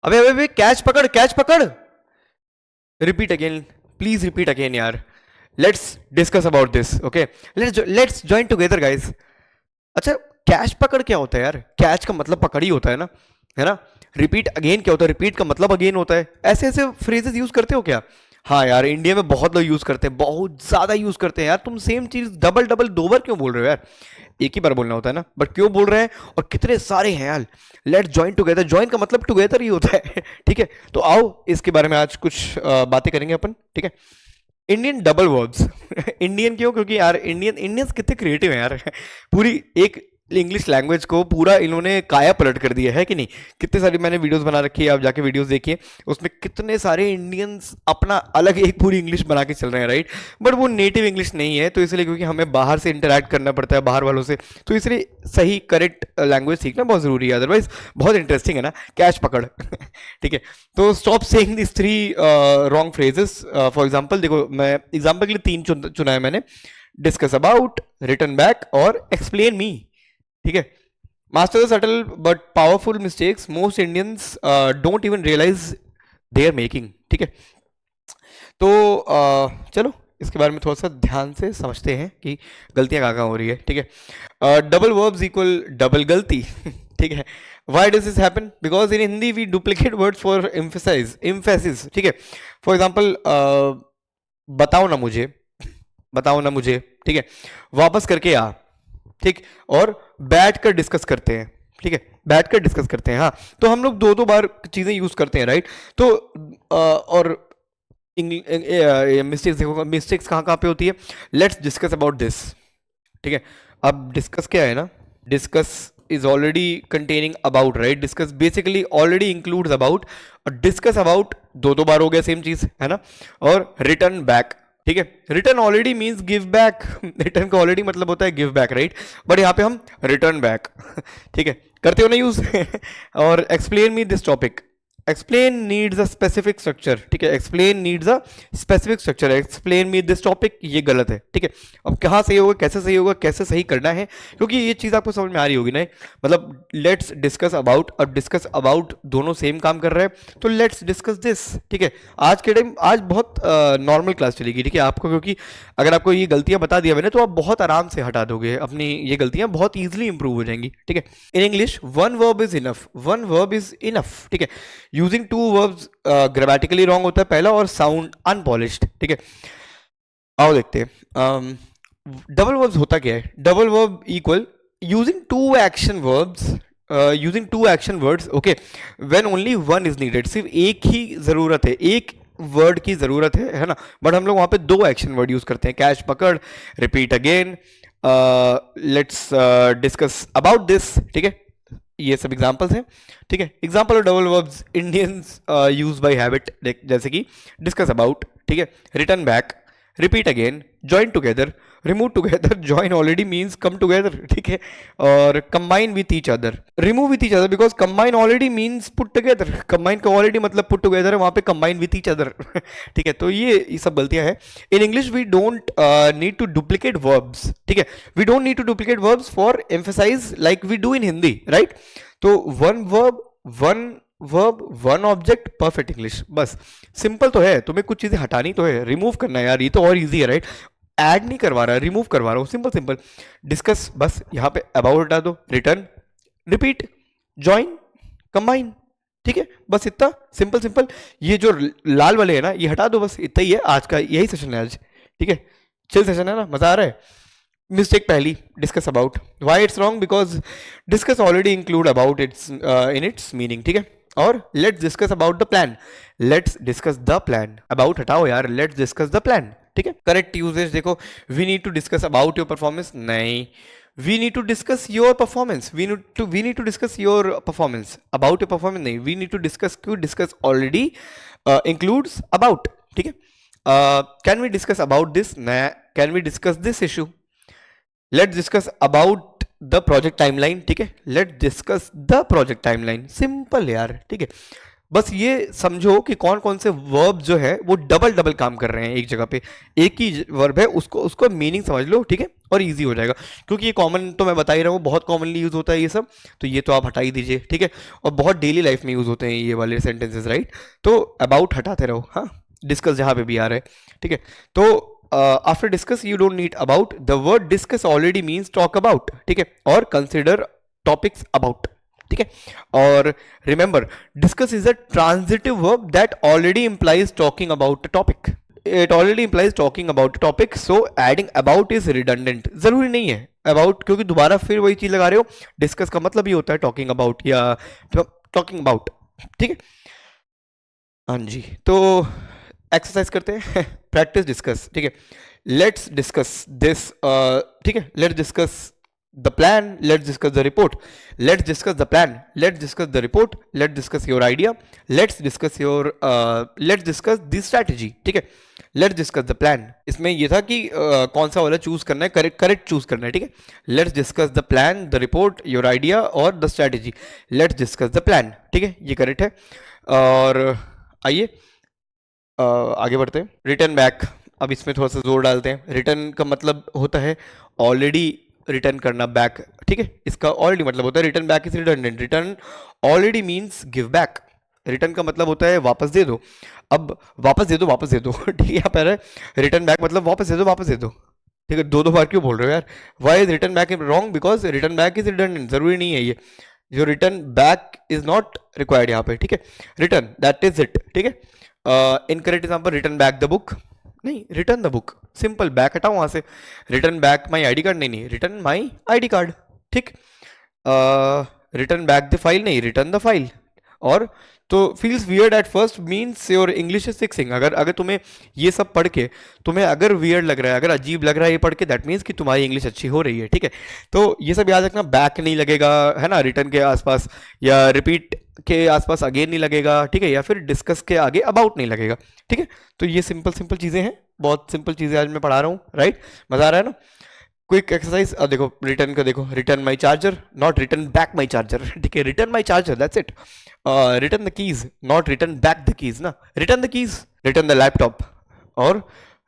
अबे अबे अबे, कैच पकड़। Repeat again, please repeat again यार। Let's discuss about this, okay. Let's join together guys. अच्छा, कैच पकड़ क्या होता है यार? कैच का मतलब पकड़ ही होता है ना? रिपीट अगेन क्या होता है? रिपीट का मतलब अगेन होता है। ऐसे ऐसे फ्रेजेस यूज करते हो क्या? हाँ यार, इंडिया में बहुत लोग यूज करते हैं, बहुत ज्यादा यूज करते हैं यार। तुम सेम चीज डबल डबल दो बार क्यों बोल रहे हो यार? एक ही बार बोलना होता है ना, बट क्यों बोल रहे हैं? और कितने सारे हैं यार। लेट्स ज्वाइन टुगेदर, ज्वाइन का मतलब टुगेदर ही होता है ठीक है, तो आओ इसके बारे में आज कुछ बातें करेंगे अपन, ठीक है। इंडियन डबल वर्ब्स इंडियन क्यों? क्योंकि यार इंडियंस कितने क्रिएटिव हैं यार पूरी एक इंग्लिश लैंग्वेज को पूरा इन्होंने काया पलट कर दिया है कि नहीं। कितने सारी मैंने वीडियोस बना रखी है, आप जाके वीडियोस देखिए। उसमें कितने सारे इंडियंस अपना अलग एक पूरी इंग्लिश बना के चल रहे हैं, राइट। बट वो नेटिव इंग्लिश नहीं है, तो इसलिए क्योंकि हमें बाहर से इंटरेक्ट करना पड़ता है बाहर वालों से, तो इसलिए सही करेक्ट लैंग्वेज सीखना बहुत जरूरी है। अदरवाइज बहुत इंटरेस्टिंग है ना, कैच पकड़ ठीक है। तो stop saying this three wrong phrases. For example देखो, मैं एग्जांपल के लिए तीन चुना है मैंने। डिस्कस अबाउट, रिटर्न बैक और एक्सप्लेन मी, ठीक है। Master the subtle but powerful mistakes most Indians don't even realise they are making, ठीक है। तो चलो इसके बारे में थोड़ा सा ध्यान से समझते हैं कि गलतियां कहाँ कहाँ हो रही है, ठीक है। डबल वर्ब्स इक्वल डबल गलती ठीक है। Why does this happen? Because in Hindi we duplicate words for emphasis, ठीक है। फॉर एग्जाम्पल, बताओ ना मुझे, बताओ ना मुझे, ठीक है। वापस करके आ, ठीक। और बैठ कर डिस्कस करते हैं, ठीक है। बैठ कर डिस्कस करते हैं, हाँ। तो हम लोग दो दो बार चीजें यूज करते हैं, राइट। तो और मिस्टेक्स देखो, मिस्टेक्स कहाँ कहाँ पे होती है। लेट्स डिस्कस अबाउट दिस, ठीक है। अब डिस्कस क्या है ना, discuss is already containing about, right. Discuss basically already includes about, और डिस्कस अबाउट दो दो बार हो गया, सेम चीज है ना। और रिटर्न बैक, ठीक है। Return already means give back return का ऑलरेडी मतलब होता है गिव बैक, राइट। बट यहाँ पे हम रिटर्न बैक ठीक है करते हो ना यूज और explain me this topic, explain needs a specific structure, ठीक है। Explain needs a specific structure, explain me this topic, ये गलत है, ठीक है। अब कहाँ सही होगा, कैसे सही होगा, कैसे सही करना है, क्योंकि ये चीज़ आपको समझ में आ रही होगी ना। मतलब लेट्स डिस्कस अबाउट और डिस्कस अबाउट दोनों सेम काम कर रहे हैं, तो लेट्स डिस्कस दिस, ठीक है। आज के टाइम आज बहुत नॉर्मल क्लास चलेगी, ठीक है आपको, क्योंकि अगर आपको ये गलतियां बता दिया मैंने तो आप बहुत आराम से हटा दोगे अपनी ये गलतियां, बहुत ईजिली इंप्रूव हो जाएंगी, ठीक है। In English one verb is enough, one verb is enough, ठीक है। Using to verbs grammatically wrong होता है पहला, और साउंड अनपॉलिश्ड, ठीक है। आओ देखते हैं डबल वर्ब्स होता क्या है। Double verb equal using two action verbs, using two action words, okay, when only one is needed. सिर्फ एक ही जरूरत है, एक वर्ड की जरूरत है ना। बट हम लोग वहां पे दो एक्शन वर्ड यूज करते हैं, कैच पकड़, repeat again, let's discuss about this, ठीक है। ये सब एग्जांपल्स हैं, ठीक है। Example of double verbs Indians use by habit, जैसे कि डिस्कस अबाउट, ठीक है। Return back, repeat again, join together, remove together, join already means come together, ठीक है। और combine with each other, remove with each other, because combine already means put together, combine का already मतलब put together है, वहां पे combine with each other ठीक है। तो ये सब गलतियां हैं। In English we don't need to duplicate verbs, ठीक है। We don't need to duplicate verbs for emphasize like we do in Hindi, right. तो one verb one object, perfect English, बस। सिंपल तो है, तुम्हें कुछ चीजें हटानी तो है, रिमूव करना है यार, ये तो और इजी है, राइट। ऐड नहीं करवा रहा, रिमूव करवा रहा हूं, सिंपल सिंपल। डिस्कस, बस यहाँ पे अबाउट हटा दो, रिटर्न, रिपीट, ज्वाइन, कंबाइन, ठीक है। बस इतना सिंपल सिंपल। ये जो लाल वाले है ना, ये हटा दो, बस इतना ही है आज का, यही सेशन है आज, ठीक है। चिल सेशन है ना, मजा आ रहा है। मिस्टेक पहली, discuss about, why it's wrong, because discuss already include about it's in it's meaning, ठीक है। और let's discuss about the plan, let's discuss the plan, about हटाओ यार, लेट्स डिस्कस द प्लान, ठीक है। करेक्ट यूजेज देखो, we need to discuss about your performance, नहीं, we need to discuss your performance, we need to discuss your performance, about your performance नहीं, we need to discuss, क्यों, discuss already includes about, ठीक है। Can we discuss about this, can we discuss this issue, let's discuss about the project timeline, ठीक है। Let's discuss the project timeline, simple यार, ठीक है। बस ये समझो कि कौन कौन से वर्ब जो है वो डबल डबल काम कर रहे हैं एक जगह पे, एक ही वर्ब है, उसको उसको मीनिंग समझ लो, ठीक है, और इजी हो जाएगा। क्योंकि ये कॉमन तो मैं बता ही रहा हूँ, बहुत कॉमनली यूज होता है ये सब, तो ये तो आप हटा ही दीजिए, ठीक है। और बहुत डेली लाइफ में यूज होते हैं ये वाले सेंटेंसेस, राइट। तो अबाउट हटाते रहो, हाँ, डिस्कस जहाँ पे भी आ रहा है, ठीक है। तो after discuss you don't need about, the word discuss already means talk about, ठीक है, और कंसिडर टॉपिक्स अबाउट, ठीक है। और remember, discuss is a transitive verb that already implies talking about a topic, it already implies talking about topic, so adding about is redundant, जरूरी नहीं है about, क्योंकि दोबारा फिर वही चीज लगा रहे हो। डिस्कस का मतलब ही होता है टॉकिंग अबाउट या टॉकिंग अबाउट, ठीक है। हाँ जी, तो एक्सरसाइज करते हैं प्रैक्टिस डिस्कस, ठीक है। लेट्स डिस्कस दिस, ठीक है, let's discuss the plan, let's discuss the report, let's discuss the plan, let's discuss the report, let's discuss your idea, let's discuss your let's discuss the strategy, ठीक है। let's discuss the plan, इसमें ये था कि कौन सा वाला choose करना है, करेक्ट करेक्ट चूज करना है, ठीक है। let's discuss the plan, the report, your idea और the strategy, let's discuss the plan, ठीक है, ये करेक्ट है। और आइए आगे बढ़ते हैं। रिटर्न बैक, अब इसमें थोड़ा सा जोर डालते हैं। रिटर्न का मतलब होता है ऑलरेडी रिटर्न करना बैक, ठीक है, इसका ऑलरेडी मतलब होता है return back is redundant, return already means give back, return का मतलब होता है वापस दे दो। अब वापस दे दो, वापस दे दो ठीक है, यहाँ पे रिटर्न बैक मतलब वापस दे दो, वापस दे दो, ठीक है। दो दो बार क्यों बोल रहे हो यार, why is return back wrong, because return back is redundant, जरूरी नहीं है ये, जो return back is not required यहाँ पे, ठीक है। रिटर्न दैट इज इट, ठीक है। Incorrect example, return back the book, नहीं, return the book, simple, back हटाओ वहां से। Return back my ID card, नहीं नहीं, रिटर्न माई आईडी कार्ड, ठीक। रिटर्न बैक द फाइल, नहीं, रिटर्न द फाइल। और तो feels weird at first means your English is fixing, अगर अगर तुम्हें ये सब पढ़ के तुम्हें अगर वियर्ड लग रहा है, अगर अजीब लग रहा है ये पढ़ के, दैट मीन्स कि तुम्हारी इंग्लिश अच्छी हो रही है, ठीक है। तो ये सब याद रखना, बैक नहीं लगेगा है ना रिटर्न के आसपास, या रिपीट के आसपास अगेन नहीं लगेगा, ठीक है, या फिर डिस्कस के आगे अबाउट नहीं लगेगा, ठीक है। तो ये सिंपल सिंपल चीजें हैं, बहुत सिंपल चीजें आज मैं पढ़ा रहा हूँ, राइट, मजा आ रहा है ना। क्विक एक्सरसाइज, अब देखो रिटर्न का, देखो return my charger, not return back my charger, ठीक है, return my charger, that's it. Return the keys, not return back the keys ना, return the keys, return the laptop, और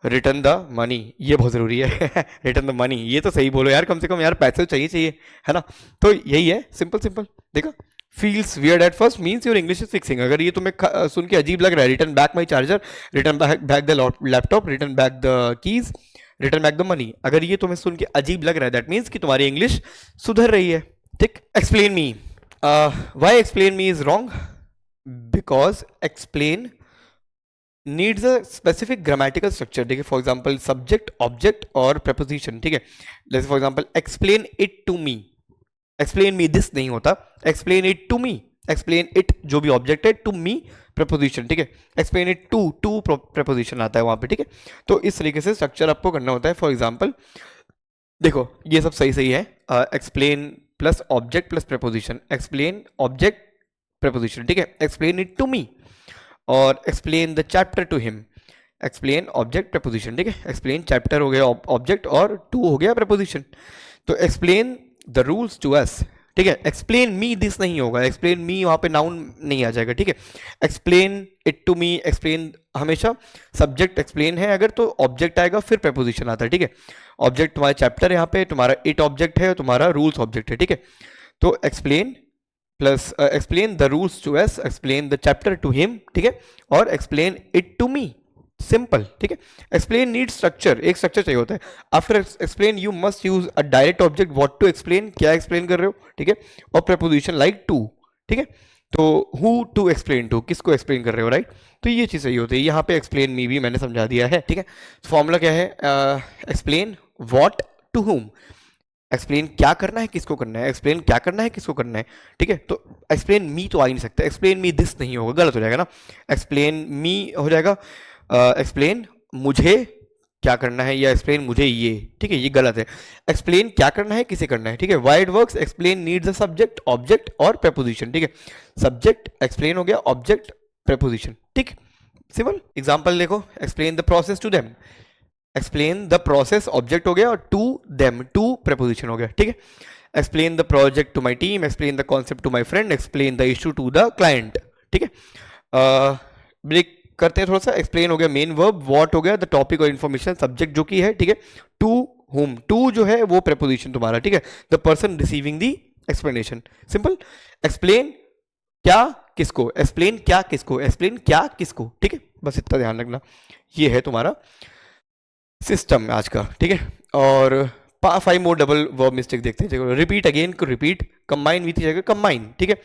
रिटर्न द मनी, ये बहुत जरूरी है रिटर्न द मनी, ये तो सही बोलो यार, कम से कम यार पैसे तो चाहिए चाहिए, है ना। तो यही है, सिंपल सिंपल, देखो। Feels weird at first means your English is fixing, अगर ये तुम्हें सुन के अजीब लग रहा है, return back my charger, return back the laptop, return back the keys, return back the money, अगर ये तुम्हें सुन के अजीब लग रहा है, दैट मीन्स कि तुम्हारी इंग्लिश सुधर रही है, ठीक। Explain me, why explain me is wrong, because explain needs a specific grammatical structure, ठीक है। फॉर एग्जाम्पल सब्जेक्ट, ऑब्जेक्ट और preposition, ठीक है। जैसे for example explain it to me, explain me this नहीं होता, explain it to me, explain it जो भी ऑब्जेक्ट है, टू मी preposition, ठीक है। एक्सप्लेन इट टू preposition आता है वहां पे, ठीक है। तो इस तरीके से स्ट्रक्चर आपको करना होता है। फॉर एग्जाम्पल देखो ये सब सही सही है, explain plus object plus preposition, explain object preposition, ठीक है। एक्सप्लेन इट टू मी, और explain the chapter to him, explain object preposition, ठीक है। एक्सप्लेन चैप्टर हो गया ऑब्जेक्ट, और टू हो गया preposition। तो explain the rules to us, ठीक है। एक्सप्लेन मी दिस नहीं होगा, एक्सप्लेन मी वहां पे नाउन नहीं आ जाएगा, ठीक है। Explain it to me, explain हमेशा सब्जेक्ट एक्सप्लेन है अगर, तो ऑब्जेक्ट आएगा फिर preposition आता है, ठीक है। ऑब्जेक्ट तुम्हारा चैप्टर यहाँ पे, तुम्हारा इट ऑब्जेक्ट है, तुम्हारा रूल्स ऑब्जेक्ट है, ठीक है। तो explain plus explain the rules to us, explain the chapter to him, ठीक है, और explain it to me, simple, ठीक है। एक्सप्लेन नीड स्ट्रक्चर, एक स्ट्रक्चर चाहिए होता है। After explain you must use a direct object, what to explain, क्या एक्सप्लेन कर रहे हो, ठीक है, और preposition लाइक टू, ठीक है। तो हु टू एक्सप्लेन टू, किसको एक्सप्लेन कर रहे हो, राइट। तो ये चीज सही होती है। यहाँ पे एक्सप्लेन मी भी मैंने समझा दिया है, ठीक है। फॉर्मूला क्या है, explain what to whom, explain क्या करना है किसको करना है, एक्सप्लेन क्या करना है किसको करना है, ठीक है। तो एक्सप्लेन मी तो आ ही नहीं सकता, एक्सप्लेन मी दिस नहीं होगा, गलत हो जाएगा ना। एक्सप्लेन मी हो जाएगा एक्सप्लेन मुझे क्या करना है, या एक्सप्लेन मुझे ये, ठीक है, ये गलत है। एक्सप्लेन क्या करना है किसे करना है, ठीक है। Why it works, explain needs a subject, object और preposition, ठीक है। सब्जेक्ट एक्सप्लेन हो गया, ऑब्जेक्ट preposition, ठीक, सिंपल। एग्जाम्पल देखो, explain the process to them, explain the process object हो गया, और टू देम टू preposition हो गया, ठीक है। Explain the project to my team, explain the concept to my friend, explain the issue to the client, ठीक है। Break करते हैं थोड़ा सा। एक्सप्लेन हो गया मेन वर्ब, व्हाट हो गया द टॉपिक और इन्फॉर्मेशन, सब्जेक्ट जो कि है, ठीक है, टू हुम, टू जो है वो प्रेपोजिशन तुम्हारा, ठीक है, the person receiving the explanation, simple. Explain क्या किसको, एक्सप्लेन क्या किसको, एक्सप्लेन क्या किसको, ठीक है, बस इतना ध्यान रखना। ये है तुम्हारा सिस्टम आज का, ठीक है। और 5 मोर डबल वर्ब मिस्टेक देखते हैं। रिपीट अगेन को रिपीट, कंबाइन विथ जगह कंबाइन, ठीक है।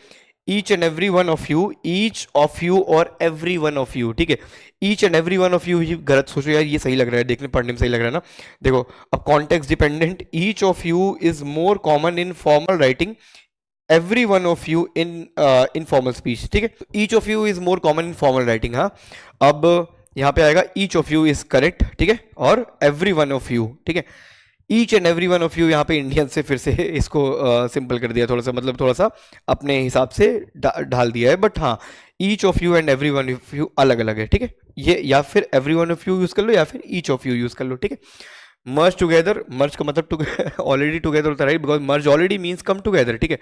Each and every one of you, each of you और एवरी वन ऑफ यू, ठीक है। Each and every one of you, ये गलत सोचो यार, ये सही लग रहा है, देखने पढ़ने में सही लग रहा है ना। देखो अब context dependent, each of you is more common in formal writing, every one of you in informal speech, ठीक है। Each of you is more common in formal writing. हाँ, अब यहाँ पे आएगा each of you is correct, ठीक है, और एवरी वन ऑफ यू, ठीक है। Each and every one of you यहाँ पे इंडियन से फिर से इसको सिंपल कर दिया थोड़ा सा, मतलब थोड़ा सा अपने हिसाब से ढाल दिया है, बट हाँ each of you and every one of you अलग अलग है, ठीक है। ये या फिर every one of you use कर लो या फिर ईच ऑफ यू यूज कर लो, ठीक है। मर्ज टुगेदर, मर्ज का मतलब ऑलरेडी टुगेदर होता है, right, because merge already means come together, ठीक है।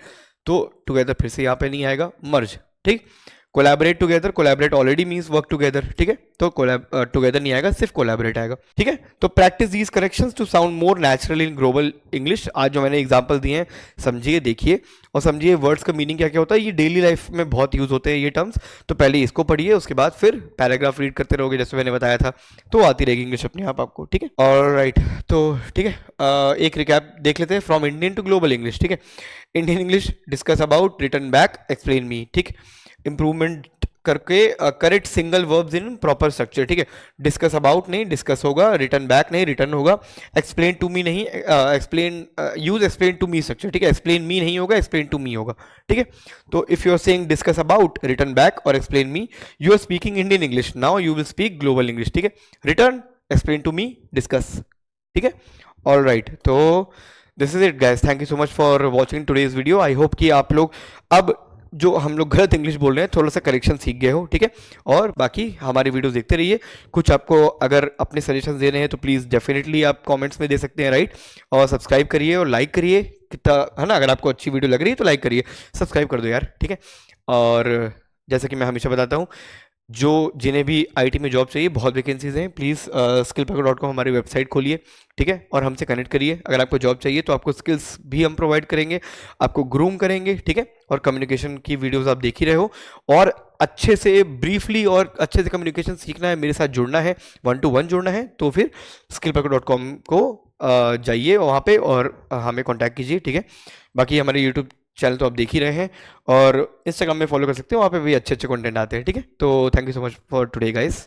तो टुगेदर फिर से यहाँ पे नहीं आएगा, मर्ज, ठीक। Collaborate together, collaborate already means work together, ठीक है, तो टुगेदर नहीं आएगा, सिर्फ कोलैबोरेट आएगा, ठीक है। तो practice these corrections to sound more natural in global English. आज जो मैंने एग्जांपल दिए हैं समझिए, देखिए और समझिए वर्ड्स का मीनिंग क्या क्या होता है। ये डेली लाइफ में बहुत यूज होते हैं ये टर्म्स, तो पहले इसको पढ़िए, उसके बाद फिर पैराग्राफ रीड करते रहोगे जैसे मैंने बताया था, तो आती रहेगी इंग्लिश अपने आप आपको, ठीक है। और राइट, तो ठीक है, एक रिकैप देख लेते हैं from Indian to global English, ठीक है। Indian English discuss about, return back, explain me, ठीक। इंप्रूवमेंट करके correct single verbs in proper structure, ठीक है। डिस्कस अबाउट नहीं डिस्कस होगा, रिटर्न बैक नहीं रिटर्न होगा, एक्सप्लेन टू मी नहीं explain, use explain to me structure, ठीक है। एक्सप्लेन मी नहीं होगा, एक्सप्लेन टू मी होगा, ठीक है। तो if you are saying discuss about, return back और explain me, you are speaking Indian English, now you will speak global English, ठीक है। Return, explain to me, discuss, ठीक है। ऑल राइट, तो this is it guys, thank you so much for watching today's video. I hope कि आप लोग अब जो हम लोग गलत इंग्लिश बोल रहे हैं थोड़ा सा करेक्शन सीख गए हो, ठीक है। और बाकी हमारी वीडियोस देखते रहिए। कुछ आपको अगर अपने सजेशंस देने हैं तो प्लीज़ डेफिनेटली आप कमेंट्स में दे सकते हैं, राइट। और सब्सक्राइब करिए और लाइक करिए, कितना है ना, अगर आपको अच्छी वीडियो लग रही है तो लाइक करिए, सब्सक्राइब कर दो यार, ठीक है। और जैसा कि मैं हमेशा बताता हूँ, जो जिन्हें भी आईटी में जॉब चाहिए, बहुत वैकेंसीज हैं, प्लीज़ skillpacker.com हमारी वेबसाइट खोलिए, ठीक है, और हमसे कनेक्ट करिए। अगर आपको जॉब चाहिए तो आपको स्किल्स भी हम प्रोवाइड करेंगे, आपको ग्रूम करेंगे, ठीक है। और कम्युनिकेशन की वीडियोस आप देख ही रहे हो, और अच्छे से ब्रीफली और अच्छे से कम्युनिकेशन सीखना है, मेरे साथ जुड़ना है, 1 to 1 जुड़ना है, तो फिर skillpacker.com को जाइए वहाँ पे और हमें कॉन्टैक्ट कीजिए, ठीक है। बाकी हमारे यूट्यूब चैनल तो आप देख ही रहे हैं, और इंस्टाग्राम में फॉलो कर सकते हो, वहाँ पे भी अच्छे अच्छे कंटेंट आते हैं, ठीक है। तो thank you so much for today guys.